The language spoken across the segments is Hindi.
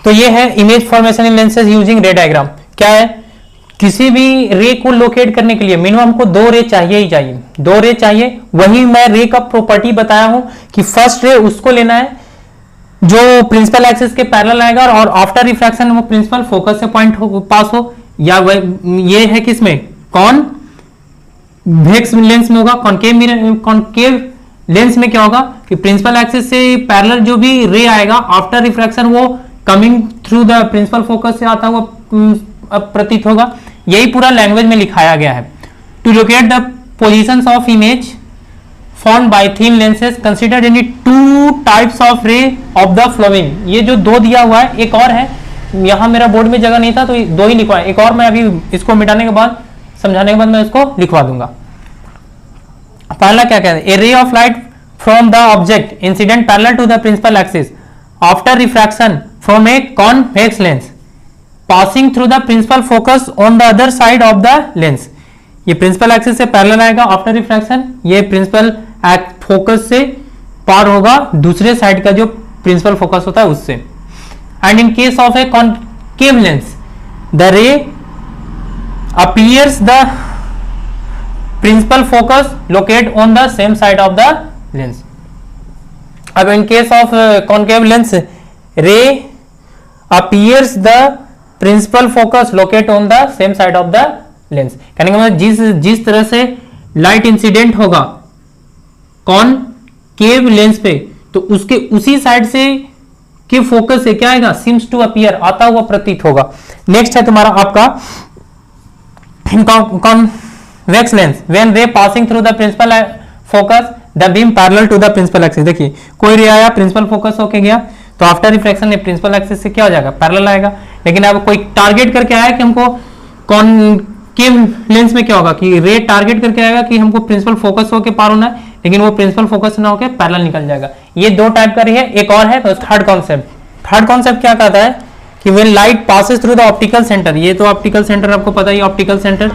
तो ये है इमेज फॉर्मेशन इन लेंसेज यूजिंग रे डायग्राम। क्या है, किसी भी रे को लोकेट करने के लिए मिनिमम हमको दो रे चाहिए ही चाहिए, दो रे चाहिए। वही मैं रे का प्रॉपर्टी बताया हूं कि फर्स्ट रे उसको लेना है जो प्रिंसिपल एक्सिस के पैरेलल आएगा और आफ्टर रिफ्रैक्शन वो प्रिंसिपल फोकस से पॉइंट पास हो, या ये है किसमें, कॉन्वेक्स लेंस में होगा। कॉन्केव लेंस में क्या होगा कि प्रिंसिपल एक्सिस से पैरेलल जो भी रे आएगा आफ्टर रिफ्रैक्शन वो coming through the principal focus से आता हुआ प्रतीत होगा। यही पूरा लैंग्वेज में लिखाया गया है। To locate the positions of image formed by thin lenses consider any two types of ray of the following। ये जो दो दिया हुआ है, एक और है, यहां मेरा बोर्ड में जगह नहीं था तो दो ही लिखवाया, एक और मैं अभी इसको मिटाने के बाद समझाने के बाद मैं इसको लिखवा दूंगा। पहला क्या कहते हैं, a ray of light from the object incident parallel to the principal axis after refraction from a convex lens passing through the principal focus on the other side of the lens. ये प्रिंसिपल एक्सिस से पैरेलल आएगा आफ्टर रिफ्रैक्शन, ये प्रिंसिपल फोकस से पार होगा दूसरे साइड का जो प्रिंसिपल फोकस होता है उससे। And in case of a concave lens the ray appears the principal focus locate on the same side of the lens. अब in case of concave lens ray appears the principal focus locate on the same side of the lens. कहने का मतलब जिस तरह से लाइट इंसिडेंट होगा कॉनकेव लेंस पे तो उसके उसी साइड से के फोकस से क्या आएगा, सीम्स टू अपीयर, आता हुआ प्रतीत होगा। नेक्स्ट है तुम्हारा आपका convex lens when ray passing through the principal focus the beam parallel to the principal axis. देखिए कोई रे आया प्रिंसिपल फोकस होके गया तो आफ्टर रिफ्रैक्शन प्रिंसिपल एक्सिस से क्या हो जाएगा, पैरेलल आएगा। लेकिन अब कोई टारगेट करके आया कि हमको कॉन्केव लेंस में क्या होगा कि रे टारगेट करके आएगा कि हमको प्रिंसिपल फोकस होके पार होना है, लेकिन वो प्रिंसिपल फोकस ना होके पैरेलल निकल जाएगा। ये दो टाइप का रे है। एक और है तो थर्ड कॉन्सेप्ट क्या कहता है कि when light passes through the optical centre, ये तो ऑप्टिकल सेंटर आपको पता ही, ऑप्टिकल सेंटर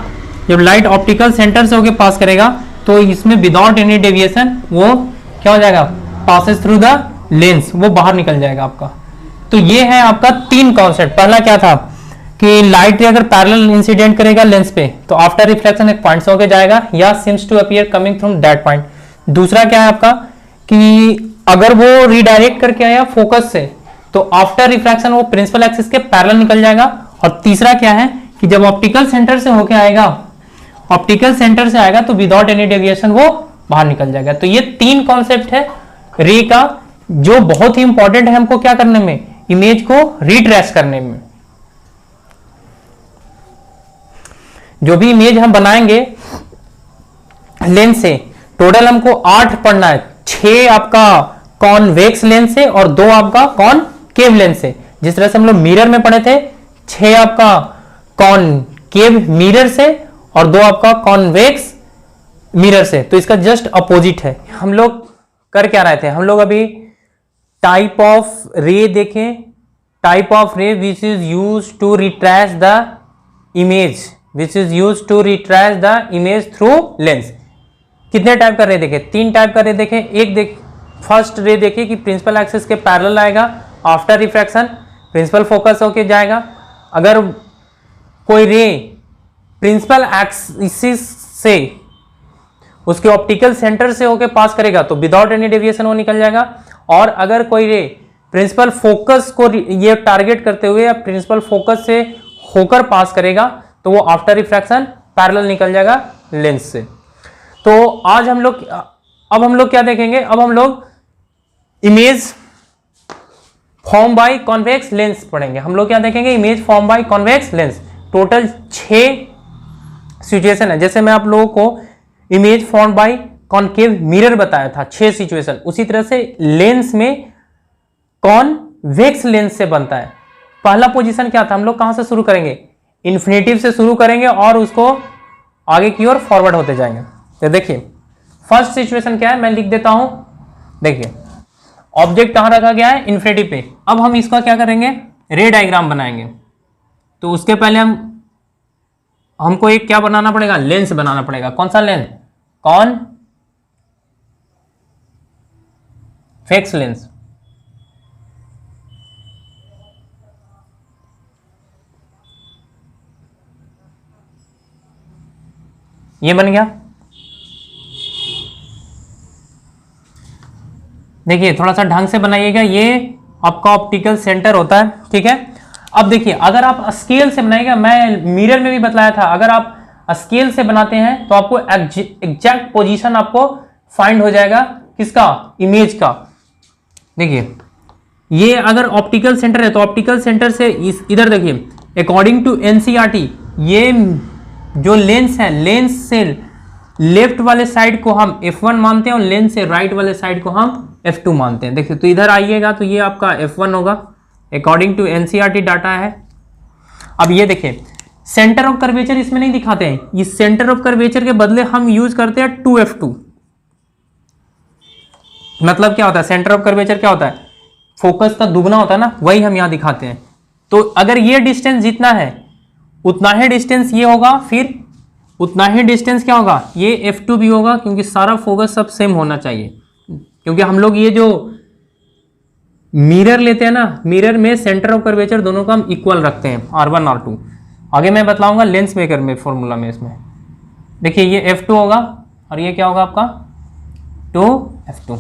जब लाइट ऑप्टिकल सेंटर से होके पास करेगा तो इसमें विदाउट एनी डेविएशन वो क्या हो जाएगा, पासेस थ्रू द लेंस, वो बाहर निकल जाएगा आपका। तो ये है आपका तीन कॉन्सेप्ट। पहला क्या था कि लाइट अगर पैरेलल इंसिडेंट करेगा लेंस पे तो आफ्टर रिफ्लेक्शन एक पॉइंट से होके जाएगा या seems to appear coming from that point. दूसरा क्या है आपका कि अगर वो रिडायरेक्ट करके आया फोकस से तो आफ्टर रिफ्रैक्शन वो प्रिंसिपल एक्सिस के पैरेलल निकल जाएगा। और तीसरा क्या है कि जब ऑप्टिकल सेंटर से होके आएगा, ऑप्टिकल सेंटर से आएगा तो विदाउट एनी डेविएशन वो बाहर निकल जाएगा। तो ये तीन कॉन्सेप्ट है रे का जो बहुत ही इंपॉर्टेंट है हमको क्या करने में, इमेज को रिट्रेस करने में। जो भी इमेज हम बनाएंगे लेंस से टोटल हमको 8 पढ़ना है, 6 आपका कॉन्वेक्स लेंस से और 2 आपका कॉनकेव लेंस से। जिस तरह से हम लोग मिरर में पढ़े थे 6 आपका कॉनकेव मिरर से और 2 आपका कॉन्वेक्स मिरर से। तो इसका जस्ट अपोजिट है। हम लोग कर क्या रहे थे, हम लोग अभी टाइप ऑफ रे देखें, type of ray which is use to retrace the image, which is use to retrace the image through lens. कितने टाइप का रे देखे, 3 टाइप का रे देखे। एक फर्स्ट रे देखे कि प्रिंसिपल एक्सिस के पैरेलल आएगा, आफ्टर रिफ्रैक्शन प्रिंसिपल फोकस होके जाएगा। अगर कोई रे प्रिंसिपल एक्सिस से उसके ऑप्टिकल सेंटर से होके पास करेगा तो विदाउट एनी डेविएशन वो निकल जाएगा। और अगर कोई रे प्रिंसिपल फोकस को ये टारगेट करते हुए या प्रिंसिपल फोकस से होकर पास करेगा तो वो आफ्टर रिफ्रैक्शन पैरेलल निकल जाएगा लेंस से। तो आज हम लोग क्या देखेंगे, अब हम लोग image form by convex lens पढ़ेंगे। हम लोग क्या देखेंगे, image form by convex lens. Total 6 situation है। जैसे मैं आप लोगों को image form by concave mirror बताया था 6 सिचुएशन, उसी तरह से लेंस में कॉन्वेक्स लेंस से बनता है। पहला पोजीशन क्या था, हम लोग कहां से शुरू करेंगे, इन्फिनेटिव से शुरू करेंगे और उसको आगे की ओर फॉरवर्ड होते जाएंगे। तो देखिए फर्स्ट सिचुएशन क्या है, मैं लिख देता हूं। देखिए ऑब्जेक्ट कहां रखा गया है, इन्फिनेटिव पे। अब हम इसका क्या करेंगे, रे डायग्राम बनाएंगे। तो उसके पहले हमको एक क्या बनाना पड़ेगा, लेंस बनाना पड़ेगा। कौन सा लेंस, कॉन्वेक्स लेंस। ये बन गया। देखिए थोड़ा सा ढंग से बनाइएगा, ये आपका ऑप्टिकल सेंटर होता है, ठीक है। अब देखिए अगर आप स्केल से बनाइएगा, मैं मिरर में भी बताया था, अगर आप स्केल से बनाते हैं तो आपको एग्जैक्ट पोजीशन आपको फाइंड हो जाएगा, किसका, इमेज का। देखिए ये अगर ऑप्टिकल सेंटर है तो ऑप्टिकल सेंटर से इधर देखिए, अकॉर्डिंग टू एनसीईआरटी ये जो लेंस है, लेंस से लेफ्ट वाले साइड को हम f1 मानते हैं और लेंस से राइट वाले साइड को हम f2 मानते हैं। देखिए तो इधर आइएगा तो ये आपका f1 होगा, अकॉर्डिंग टू एनसीईआरटी डाटा है। अब ये देखिए सेंटर ऑफ कर्वेचर इसमें नहीं दिखाते हैं, इस सेंटर ऑफ कर्वेचर के बदले हम यूज करते हैं 2f2। मतलब क्या होता है, सेंटर ऑफ कर्वेचर क्या होता है, फोकस का दुगना होता है ना, वही हम यहां दिखाते हैं। तो अगर ये डिस्टेंस जितना है उतना ही डिस्टेंस ये होगा, फिर उतना ही डिस्टेंस क्या होगा, ये f2 भी होगा, क्योंकि सारा फोकस सब सेम होना चाहिए। क्योंकि हम लोग ये जो मिरर लेते हैं ना, मिरर में सेंटर ऑफ कर्वेचर दोनों का हम इक्वल रखते हैं, R1 R2। आगे मैं बताऊंगा लेंस मेकर में फॉर्मूला में। इसमें देखिए ये f2 होगा और ये क्या होगा आपका 2f2।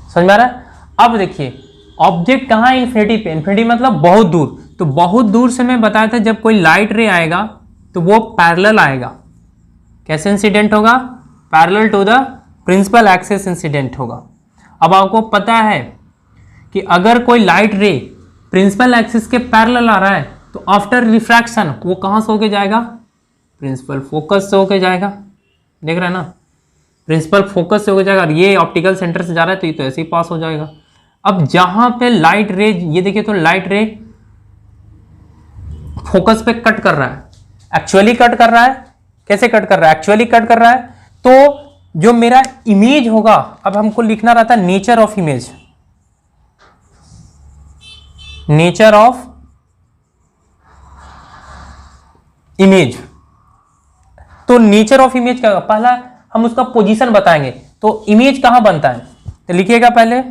समझ में आ रहा है। अब देखिए ऑब्जेक्ट कहाँ है, इन्फिनिटी पे। इन्फिनिटी मतलब बहुत दूर। तो बहुत दूर से मैं बताया था जब कोई लाइट रे आएगा तो वो पैरेलल आएगा। कैसे इंसिडेंट होगा, parallel to the principal axis incident होगा। अब आपको पता है कि अगर कोई लाइट रे प्रिंसिपल एक्सिस के पैरेलल आ रहा है तो आफ्टर रिफ्रैक्शन वो कहाँ से होके जाएगा, प्रिंसिपल फोकस से होके जाएगा। देख रहे हैं ना, प्रिंसिपल फोकस से होके जाएगा। और ये ऑप्टिकल सेंटर से जा रहा है तो ये तो ऐसे ही पास हो जाएगा। अब जहां पे लाइट रे, ये देखिए तो लाइट रे फोकस पे कट कर रहा है, एक्चुअली कट कर रहा है। कैसे कट कर रहा है, एक्चुअली कट कर रहा है। तो जो मेरा इमेज होगा, अब हमको लिखना रहता है nature of image, nature of image. तो नेचर ऑफ इमेज क्या, पहला हम उसका पोजीशन बताएंगे। तो इमेज कहां बनता है, तो लिखिएगा पहले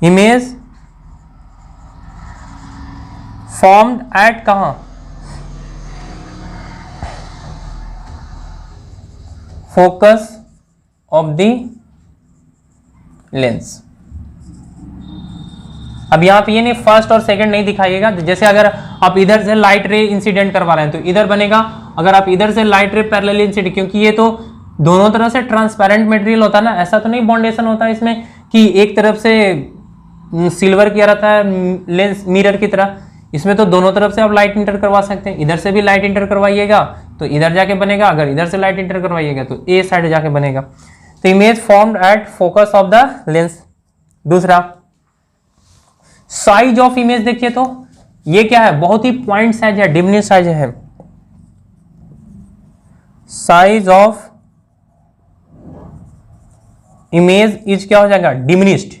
इमेज फॉर्म्ड एट कहां, फोकस ऑफ द लेंस। अब यहां पे ये नहीं फर्स्ट और सेकंड नहीं दिखाइएगा। जैसे अगर आप इधर से लाइट रे इंसिडेंट करवा रहे हैं तो इधर बनेगा, अगर आप इधर से लाइट रे पैरेलल इंसिडेंट, क्योंकि ये तो दोनों तरफ से ट्रांसपेरेंट मटेरियल होता है ना, ऐसा तो नहीं बॉन्डेशन होता है इसमें कि एक तरफ से सिल्वर किया रहता है लेंस मिरर की तरह। इसमें तो दोनों तरफ से आप लाइट इंटर करवा सकते हैं। इधर से भी लाइट इंटर करवाइएगा तो इधर जाके बनेगा, अगर इधर से लाइट इंटर करवाइएगा तो ए साइड जाके बनेगा। तो image formed at focus of the lens. दूसरा साइज ऑफ इमेज, देखिए तो ये क्या है, बहुत ही पॉइंट साइज है, डिमिनिश साइज है। साइज ऑफ इमेज इज क्या हो जाएगा, डिमिनिश्ड।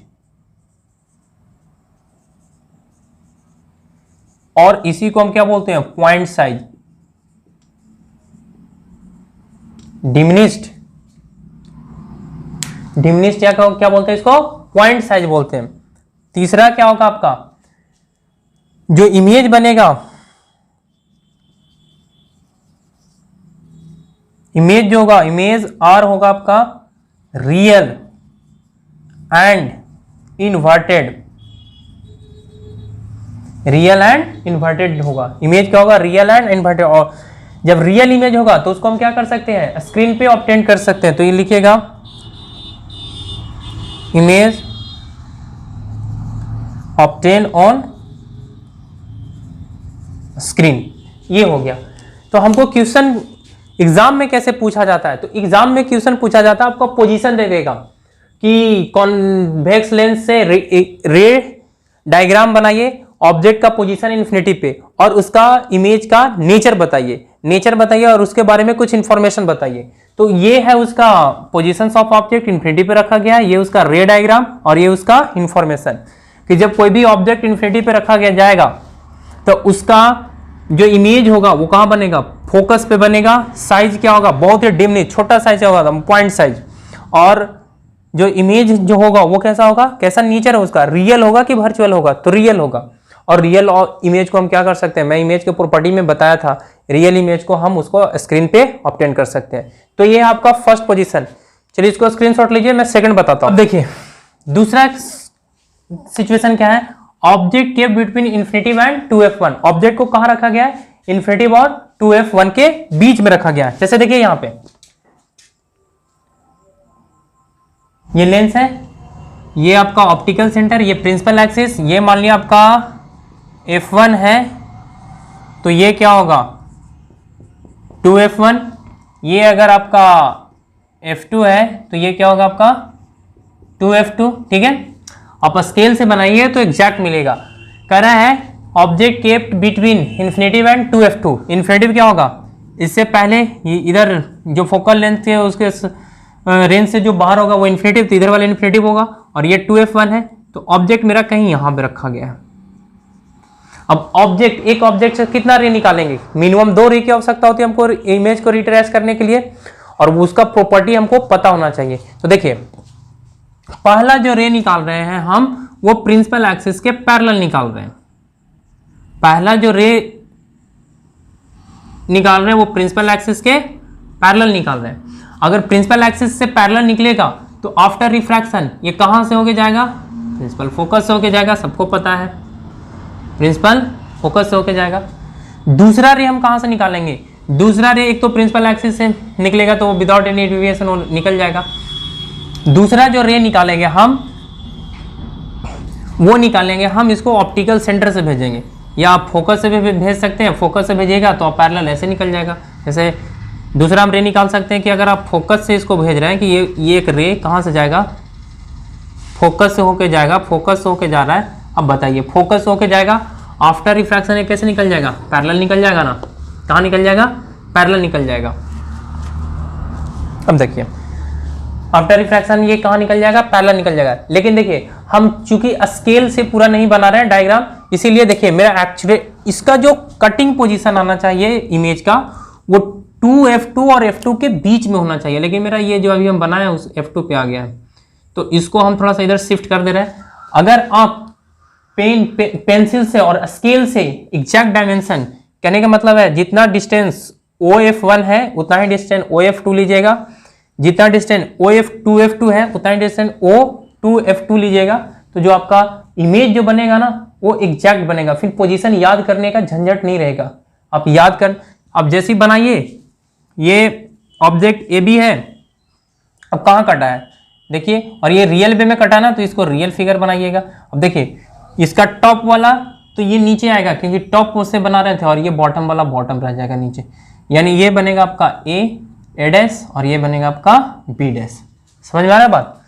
और इसी को हम क्या बोलते हैं, पॉइंट साइज, डिमिनिश्ड। डिमिनिश्ड क्या बोलते हैं इसको, पॉइंट साइज बोलते हैं। तीसरा क्या होगा आपका, जो इमेज बनेगा, इमेज जो होगा, इमेज आर होगा आपका real and inverted. Real and inverted होगा, इमेज क्या होगा, रियल एंड इन्वर्टेड। और जब रियल इमेज होगा तो उसको हम क्या कर सकते हैं, स्क्रीन पे ऑब्टेन कर सकते हैं। तो ये लिखिएगा इमेज ऑब्टेन ऑन स्क्रीन। ये हो गया। तो हमको क्वेश्चन एग्जाम में कैसे पूछा जाता है, तो एग्जाम में क्वेश्चन पूछा जाता है, आपको पोजीशन दे देगा कि कॉन्वेक्स लेंस से रे डायग्राम बनाइए, ऑब्जेक्ट का पोजीशन इन्फिनिटी पे, और उसका इमेज का नेचर बताइए और उसके बारे में कुछ इंफॉर्मेशन बताइए। तो ये है उसका पोजीशंस ऑफ ऑब्जेक्ट, इन्फिनिटी पे रखा गया है, ये उसका रे डायग्राम और ये उसका इंफॉर्मेशन। कि जब कोई भी ऑब्जेक्ट इन्फिनिटी पे रखा गया जाएगा तो उसका जो इमेज होगा वो कहां बनेगा, फोकस पे बनेगा। साइज क्या होगा, बहुत ही डिम, छोटा साइज होगा, पॉइंट साइज। और जो इमेज जो होगा वो कैसा होगा, कैसा नेचर है उसका, रियल होगा कि वर्चुअल होगा, तो रियल होगा। और रियल इमेज को हम क्या कर सकते हैं, मैं इमेज के प्रॉपर्टी में बताया था, रियल इमेज को हम उसको स्क्रीन पे ऑब्टेन कर सकते हैं। तो ये है आपका फर्स्ट पोजीशन। चलिए इसको स्क्रीनशॉट लीजिए, मैं सेकंड बताता हूं। अब देखिए दूसरा सिचुएशन क्या है, object kept between infinitive and 2f1। Object को कहां रखा गया है, इन्फिनिटिव और 2f1 के बीच में रखा गया है। जैसे देखिए यहां पे ये लेंस है, ये आपका ऑप्टिकल सेंटर, ये प्रिंसिपल एक्सिस, ये मान लिया आपका f1 है, तो ये क्या होगा 2f1। ये अगर आपका f2 है तो ये क्या होगा आपका 2f2। ठीक है, आप स्केल से बनाइए तो एग्जैक्ट मिलेगा। कह रहा है object kept between infinitive and 2f2। Infinitive क्या होगा, इससे पहले ये इधर जो फोकल लेंथ है उसके रेंज से जो बाहर होगा वो इन्फिनिटिव, तो इधर वाला इन्फिनिटिव होगा, और ये 2f1 है, तो ऑब्जेक्ट मेरा कहीं यहां पे रखा गया है। अब ऑब्जेक्ट, एक ऑब्जेक्ट से कितना रे निकालेंगे, मिनिमम 2 रे की आवश्यकता होती है हमको इमेज को रिट्रेस करने के लिए, और उसका प्रॉपर्टी हमको पता होना चाहिए। तो देखिए पहला जो रे निकाल रहे हैं हम, वो प्रिंसिपल एक्सिस के पैरेलल निकाल रहे हैं। पहला जो रे निकाल रहे हैं वो प्रिंसिपल एक्सिस के पैरेलल निकाल रहे हैं। अगर प्रिंसिपल एक्सिस से पैरेलल निकलेगा तो आफ्टर रिफ्रैक्शन ये कहां से होके जाएगा, प्रिंसिपल फोकस से होके जाएगा, सबको पता है प्रिंसिपल फोकस से होके जाएगा। दूसरा रे हम कहां से निकालेंगे, दूसरा रे एक तो प्रिंसिपल एक्सिस से निकलेगा तो वो विदाउट एनी डेविएशन वो निकल जाएगा। दूसरा जो रे निकालेंगे हम, वो निकालेंगे हम इसको ऑप्टिकल सेंटर से भेजेंगे, या आप फोकस से भी भेज सकते हैं। फोकस से भेजिएगा तो आप पैरेलल ऐसे निकल जाएगा। जैसे दूसरा हम रे निकाल सकते हैं कि अगर आप फोकस से इसको भेज रहे हैं कि ये एक रे कहाँ से जाएगा, फोकस से होके जाएगा, फोकस से होके जा रहा है। अब बताइए फोकस से होके जाएगा, आफ्टर रिफ्रैक्शन ये कैसे निकल जाएगा, पैरेलल निकल जाएगा ना। कहाँ निकल जाएगा, पैरेलल निकल जाएगा। अब देखिए आफ्टर रिफ्रैक्शन ये कहाँ निकल जाएगा, पैरेलल निकल जाएगा। लेकिन देखिए हम चूंकि स्केल से पूरा नहीं बना रहे हैं डायग्राम, इसीलिए देखिए मेरा एक्चुअली इसका जो कटिंग पोजीशन आना चाहिए इमेज का, वो 2f2 और f2 के बीच में होना चाहिए। लेकिन मेरा ये जो अभी हम बनाया उस f2 पे आ गया है, तो इसको हम थोड़ा सा इधर शिफ्ट कर दे रहे हैं। अगर आप पेंसिल से और स्केल से एग्जैक्ट डायमेंशन, कहने का मतलब है जितना डिस्टेंस OF1 है उतना ही डिस्टेंस OF2 लीजिएगा, जितना डिस्टेंस OF2F2 है उतना ही डिस्टेंस O2F2 लीजिएगा। तो जो आपका इमेज जो बनेगा ना वो एग्जैक्ट बनेगा, फिर पोजीशन याद करने का झंझट नहीं रहेगा। आप याद कर, अब जैसे ही बनाइए, ये ऑब्जेक्ट AB है, अब कहाँ कटा है देखिए, और ये रियल वे में कटा ना, तो इसको रियल फिगर बनाइएगा। अब देखिए इसका टॉप वाला तो ये नीचे आएगा क्योंकि टॉप उससे बना रहे थे, और ये बॉटम वाला बॉटम रह जाएगा नीचे, यानी ये बनेगा आपका A' और ये बनेगा आपका B'। समझ में आ रहा है बात।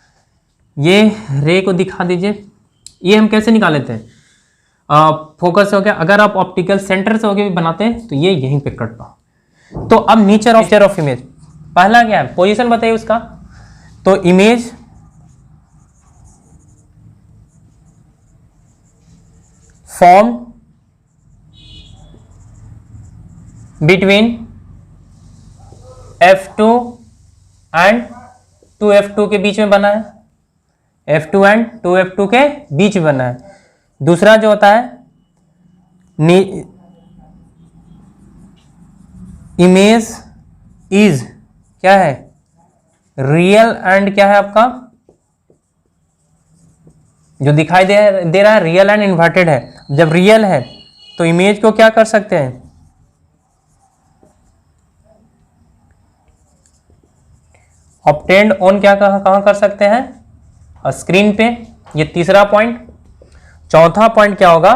ये रे को दिखा दीजिए, ये हम कैसे निकाले थे, फोकस हो गया। अगर आप ऑप्टिकल सेंटर से होके भी बनाते हैं तो ये यहीं पे कटता। तो अब नेचर ऑफ इमेज, पहला क्या है, पोजीशन बताइए उसका। तो image form between f2 and 2f2 के बीच में बना है, f2 एंड 2f2 के बीच में बना है। दूसरा जो होता है इमेज इज क्या है, रियल एंड क्या है आपका जो दिखाई दे रहा है, रियल एंड इन्वर्टेड है। जब रियल है तो इमेज को क्या कर सकते हैं, ऑब्टेन्ड ऑन क्या कहां कर सकते हैं, स्क्रीन पे। ये तीसरा पॉइंट। चौथा पॉइंट क्या होगा,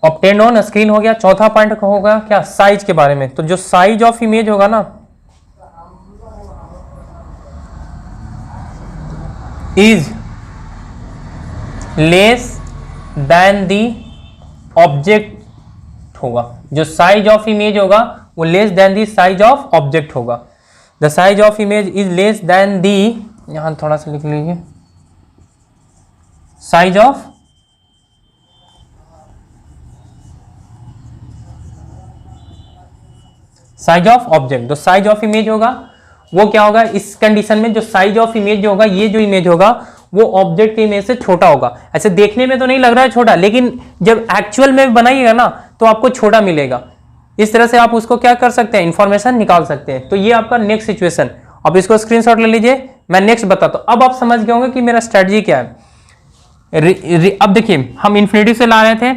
ऑब्टेन्ड ऑन स्क्रीन हो गया। चौथा पॉइंट होगा क्या, साइज के बारे में। तो जो साइज ऑफ इमेज होगा ना, is less than the object होगा। जो साइज ऑफ इमेज होगा वो less than the size of object होगा। The size of image is less than the, यहां थोड़ा सा लिख लीजिए, साइज ऑफ ऑब्जेक्ट। जो साइज ऑफ इमेज होगा वो क्या होगा, इस कंडीशन में जो साइज ऑफ इमेज जो होगा, ये जो इमेज होगा वो ऑब्जेक्ट की इमेज से छोटा होगा। ऐसे देखने में तो नहीं लग रहा है छोटा, लेकिन जब एक्चुअल में बनाइएगा ना तो आपको छोटा मिलेगा। इस तरह से आप उसको क्या कर सकते हैं, इंफॉर्मेशन निकाल सकते हैं। तो ये आपका नेक्स्ट सिचुएशन, अब इसको स्क्रीनशॉट ले लीजिए, मैं नेक्स्ट बताता हूं। अब आप समझ गए होंगे कि मेरा स्ट्रेटजी क्या है। अब देखिए हम इन्फिनिटी से ला रहे थे,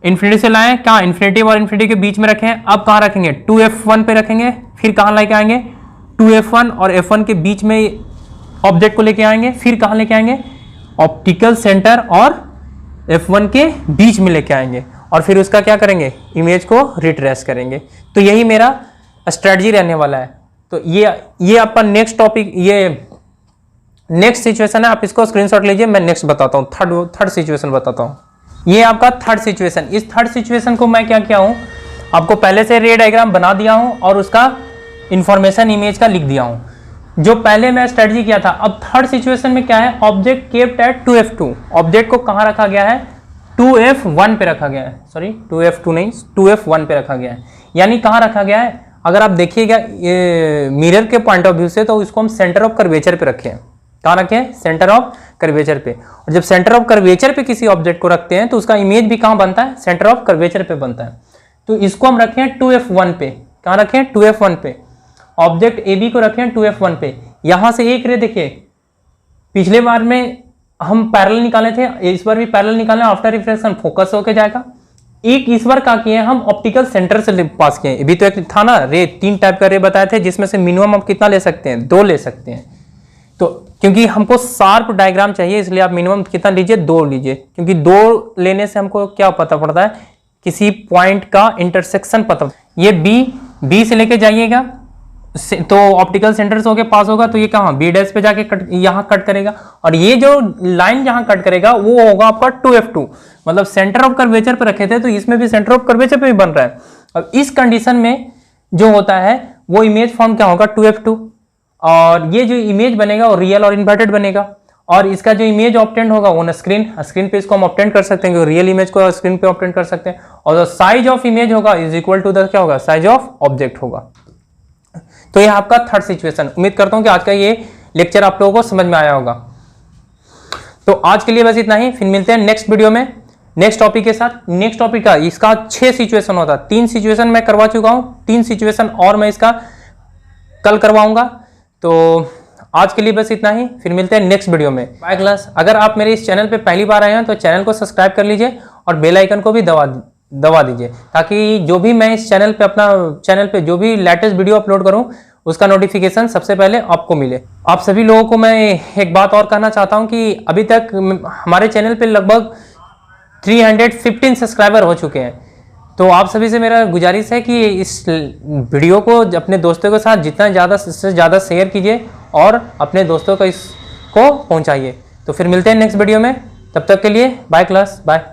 इन्फिनिटी से लाए, क्या इन्फिनिटी और इन्फिनिटी के बीच में रखे हैं। अब कहां रखेंगे, 2f1 पे रखेंगे, फिर कहां लेके आएंगे, 2f1 और f1 के बीच में ऑब्जेक्ट को लेके आएंगे, फिर कहां लेके आएंगे, ऑप्टिकल सेंटर और f1 के बीच में लेके आएंगे, और फिर उसका क्या करेंगे, इमेज को रिट्रेस करेंगे। तो यही मेरा स्ट्रेटजी रहने वाला है। तो ये आपका नेक्स्ट टॉपिक, ये नेक्स्ट सिचुएशन है, आप इसको स्क्रीनशॉट लीजिए, मैं नेक्स्ट बताता हूं, थर्ड सिचुएशन बताता हूं। ये आपका थर्ड सिचुएशन, इस थर्ड सिचुएशन को मैं क्या किया हूं, आपको पहले से रे डायग्राम बना दिया हूं और उसका इंफॉर्मेशन इमेज का लिख दिया हूं, जो पहले मैं स्ट्रेटजी किया था। अब थर्ड सिचुएशन में क्या है, object kept at 2f2, object को कहां रखा गया है, 2f1 पे रखा गया है, सॉरी 2f2 नहीं, 2f1 पे रखा गया है। यानी कहां रखा गया है, अगर आप देखिएगा ये मिरर के पॉइंट ऑफ व्यू से, तो इसको हम सेंटर ऑफ कर्वेचर पे रखे हैं। कहां रखे हैं, सेंटर ऑफ कर्वेचर पे। और जब सेंटर ऑफ कर्वेचर पे किसी ऑब्जेक्ट को रखते हैं तो उसका इमेज भी कहां बनता है, सेंटर ऑफ कर्वेचर पे बनता है। तो इसको हम रखे हैं 2f1 पे, कहां रखे हैं, 2f1 पे। ऑब्जेक्ट AB को रखे हैं 2f1 पे। यहां से एक रे देखिए, पिछले बार में हम पैरेलल निकाले थे, इस बार भी पैरेलल निकालना, आफ्टर रिफ्लेक्शन फोकस होके जाएगा। एक इस बार क्या किए हैं, हम ऑप्टिकल सेंटर से पास किए हैं। अभी तो एक था ना रे, 3 टाइप का रे बताए थे, जिसमें से मिनिमम आप कितना ले सकते हैं, 2 ले सकते हैं। तो क्योंकि हमको शार्प डायग्राम चाहिए, इसलिए आप मिनिमम कितना लीजिए, 2 लीजिए, क्योंकि 2 लेने से हमको क्या पता पड़ता है, किसी पॉइंट का इंटरसेक्शन पता। ये बी से लेके जाइएगा तो ऑप्टिकल सेंटर से होके पास होगा, तो ये कहाँ बी डैश पे जाके यहाँ कट करेगा, और ये जो लाइन जहां कट करेगा वो होगा आपका 2f2, मतलब सेंटर ऑफ कर्वेचर पे रखे थे, तो इसमें भी सेंटर ऑफ कर्वेचर पे भी बन रहा है। अब इस कंडीशन में जो होता है वो इमेज फॉर्म क्या होगा, 2f2, और ये जो इमेज बनेगा वो रियल और इन्वर्टेड बनेगा, और इसका जो इमेज ऑब्टेंड होगा वो स्क्रीन पे इसको हम ऑब्टेंड कर सकते हैं, रियल इमेज को स्क्रीन पे ऑब्टेंड कर सकते हैं, और साइज ऑफ इमेज होगा इज इक्वल टू द क्या होगा, साइज ऑफ ऑब्जेक्ट होगा। तो ये आपका थर्ड सिचुएशन। उम्मीद करता हूं कि आज का ये लेक्चर आप लोगों को समझ में आया होगा। तो आज के लिए बस इतना ही, फिर मिलते हैं नेक्स्ट वीडियो में नेक्स्ट टॉपिक के साथ। नेक्स्ट टॉपिक का इसका 6 सिचुएशन होता है, 3 सिचुएशन मैं करवा चुका हूं, 3 सिचुएशन और मैं इसका कल करवाऊंगा। तो आज के लिए बस इतना ही, फिर मिलते हैं नेक्स्ट वीडियो में। Bye class. अगर आप मेरे इस चैनल पे पहली बार आए हैं तो चैनल को सब्सक्राइब कर लीजिए और बेल आइकन को भी दबा दीजिए, ताकि जो भी मैं इस चैनल पे जो भी लेटेस्ट वीडियो अपलोड करूं उसका नोटिफिकेशन सबसे पहले आपको मिले। आप सभी लोगों को मैं एक बात और कहना चाहता हूं कि अभी तक हमारे चैनल पे लगभग 315 सब्सक्राइबर हो चुके हैं। तो आप सभी से मेरा गुजारिश है कि इस वीडियो को अपने दोस्तों के साथ जितना ज़्यादा से ज़्यादा शेयर कीजिए और अपने दोस्तों को इसको पहुंचाइए। तो फिर मिलते हैं नेक्स्ट वीडियो में, तब तक के लिए बाय क्लास, बाय।